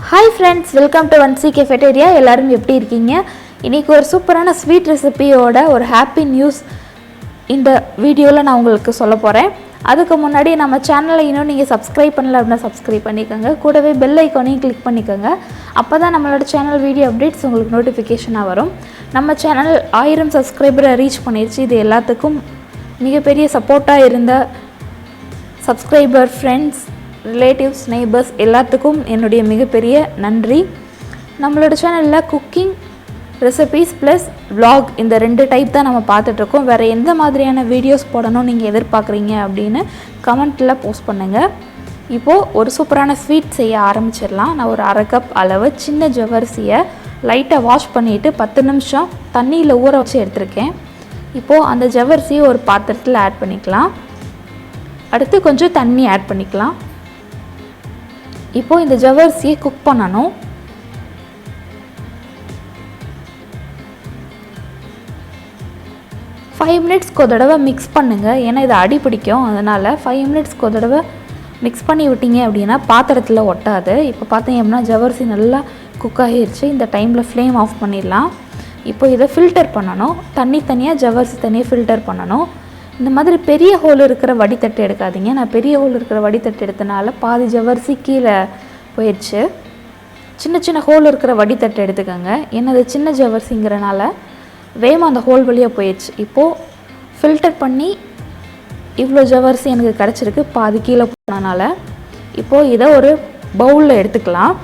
Hi friends, welcome to Vanshi cafeteria. எல்லாரும் எப்படி இருக்கீங்க? இன்னைக்கு ஒரு சூப்பரான ஸ்வீட் ரெசிபியோட ஒரு ஹாப்பி நியூஸ் இந்த வீடியோல நான் உங்களுக்கு சொல்ல போறேன். அதுக்கு முன்னாடி நம்ம சேனலை இன்னும் நீங்க Subscribe பண்ணல அப்படினா Subscribe பண்ணிக்கங்க. கூடவே பெல் ஐகானையும் கிளிக் பண்ணிக்கங்க. அப்பதான் நம்மளோட சேனல் வீடியோ அப்டேட்ஸ் உங்களுக்கு நோட்டிஃபிகேஷனா வரும். நம்ம சேனல் 1000 சப்ஸ்கிரைபரை ரீச் பண்ணிருச்சு. இது எல்லாத்துக்கும் மிகப்பெரிய சப்போர்ட்டா இருந்த சப்ஸ்கிரைபர் ஃப்ரெண்ட்ஸ் ரிலேட்டிவ்ஸ் நெய்பர்ஸ் எல்லாத்துக்கும் என்னுடைய மிகப்பெரிய நன்றி. நம்மளோட சேனலில் குக்கிங் ரெசிபீஸ் ப்ளஸ் vlog இந்த ரெண்டு டைப் தான் நம்ம பார்த்துட்ருக்கோம். வேறு எந்த மாதிரியான வீடியோஸ் போடணும் நீங்கள் எதிர்பார்க்குறீங்க அப்படின்னு கமெண்ட்டில் போஸ்ட் பண்ணுங்கள். இப்போது ஒரு சூப்பரான ஸ்வீட் செய்ய ஆரம்பிச்சிடலாம். நான் ஒரு 1/2 கப் அளவு சின்ன ஜவ்வரிசியை லைட்டாக வாஷ் பண்ணிவிட்டு 10 நிமிஷம் தண்ணியில் ஊற வச்சு எடுத்திருக்கேன். இப்போது அந்த ஜவ்வரிசியை ஒரு பாத்திரத்தில் ஆட் பண்ணிக்கலாம். அடுத்து கொஞ்சம் தண்ணி ஆட் பண்ணிக்கலாம். இப்போது இந்த ஜவ்வரிசியை குக் பண்ணணும். ஃபைவ் மினிட்ஸ்க்கு ஒரு தடவை மிக்ஸ் பண்ணுங்கள். ஏன்னா இது அடி பிடிக்கும். அதனால் 5 மினிட்ஸ்க்கு ஒரு தடவை மிக்ஸ் பண்ணி விட்டீங்க அப்படின்னா பாத்திரத்தில் ஒட்டாது. இப்போ பார்த்தீங்க அப்படின்னா ஜவ்வரிசி நல்லா குக் ஆகிடுச்சு. இந்த டைமில் ஃப்ளேம் ஆஃப் பண்ணிடலாம். இப்போ இதை ஃபில்டர் பண்ணணும். தண்ணி தனியாக ஜவ்வரிசி தனியாக ஃபில்டர் பண்ணணும். இந்த மாதிரி பெரிய ஹோல் இருக்கிற வடித்தட்டு எடுக்காதீங்க. நான் பெரிய ஹோல் இருக்கிற வடித்தட்டு எடுத்தனால பாதி ஜவ்வரிசி கீழே போயிடுச்சு. சின்ன சின்ன ஹோல் இருக்கிற வடித்தட்டு எடுத்துக்கோங்க. ஏன்னா அது சின்ன ஜவ்வரிசிங்கிறனால வேகமாக அந்த ஹோல் வழியாக போயிடுச்சு. இப்போது ஃபில்டர் பண்ணி இவ்வளோ ஜவ்வரிசி எனக்கு கிடச்சிருக்கு, பாதி கீழே போனனால. இப்போது இதை ஒரு பவுலில் எடுத்துக்கலாம்.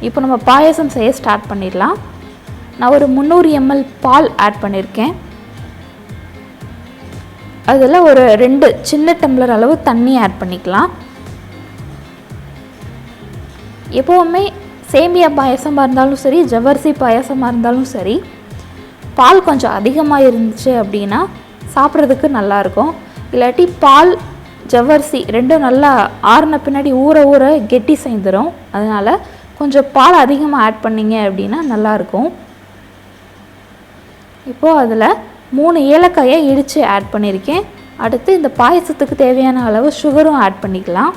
இப்போ நம்ம பாயசம் செய்ய ஸ்டார்ட் பண்ணிடலாம். நான் ஒரு 300 ml பால் ஆட் பண்ணியிருக்கேன். அதில் ஒரு 2 சின்ன டம்ளர் அளவு தண்ணி ஆட் பண்ணிக்கலாம். எப்போவுமே சேமியா பாயசமாக இருந்தாலும் சரி, ஜவ்வரிசி பாயசமாக இருந்தாலும் சரி, பால் கொஞ்சம் அதிகமாக இருந்துச்சு அப்படின்னா சாப்பிட்றதுக்கு நல்லாயிருக்கும். இல்லாட்டி பால் ஜவ்வரிசி ரெண்டும் நல்லா ஆறின பின்னாடி ஊற ஊற கெட்டி சேர்ந்துடும். அதனால் கொஞ்சம் பால் அதிகமாக ஆட் பண்ணிங்க அப்படின்னா நல்லாயிருக்கும். இப்போது அதில் 3 ஏலக்காயை இடித்து ஆட் பண்ணியிருக்கேன். அடுத்து இந்த பாயசத்துக்கு தேவையான அளவு சுகரும் ஆட் பண்ணிக்கலாம்.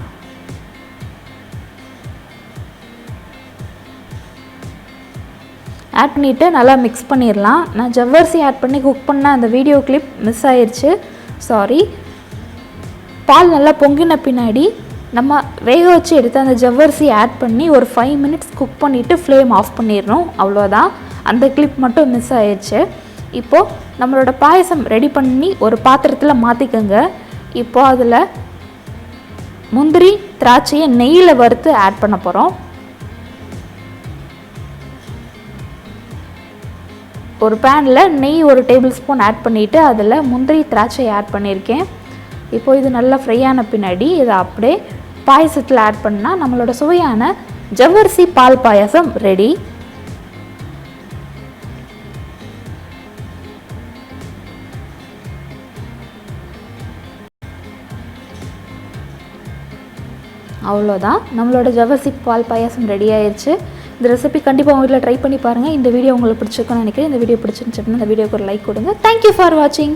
ஆட் பண்ணிவிட்டு நல்லா மிக்ஸ் பண்ணிடலாம். நான் ஜவ்வரிசி ஆட் பண்ணி குக் பண்ண அந்த வீடியோ கிளிப் மிஸ் ஆயிடுச்சு, சாரி. பால் நல்லா பொங்கின பின்னாடி நம்ம வேக வச்சு எடுத்து அந்த ஜவ்வரிசி ஆட் பண்ணி ஒரு 5 மினிட்ஸ் குக் பண்ணிவிட்டு ஃப்ளேம் ஆஃப் பண்ணிடணும். அவ்வளோதான், அந்த கிளிப் மட்டும் மிஸ் ஆயிடுச்சு. இப்போது நம்மளோட பாயசம் ரெடி பண்ணி ஒரு பாத்திரத்தில் மாற்றிக்கோங்க. இப்போது அதில் முந்திரி திராட்சையை நெய்யில் வறுத்து ஆட் பண்ண போகிறோம். ஒரு பேனில் நெய் 1 டேபிள் ஸ்பூன் ஆட் பண்ணிவிட்டு அதில் முந்திரி திராட்சை ஆட் பண்ணியிருக்கேன். இப்போது இது நல்லா ஃப்ரை ஆன பின்னாடி இதை அப்படியே பாயசத்தில் ஆட் பண்ணால் நம்மளோட சுவையான ஜவ்வரிசி பால் பாயசம் ரெடி. அவ்வளோதான், நம்மளோட ஜவ்வரிசி பால் பாயாசம் ரெடி ஆயிடுச்சு. இந்த ரெசிபி கண்டிப்பாக உங்கள் வீட்டில் ட்ரை பண்ணி பாருங்கள். இந்த வீடியோ உங்களுக்கு பிடிச்சிருக்குன்னு நினைக்கிறேன். இந்த வீடியோ பிடிச்சிருந்துச்சு அப்படின்னா இந்த வீடியோக்கு ஒரு லைக் கொடுங்க. தேங்க்யூ ஃபார் வாட்சிங்.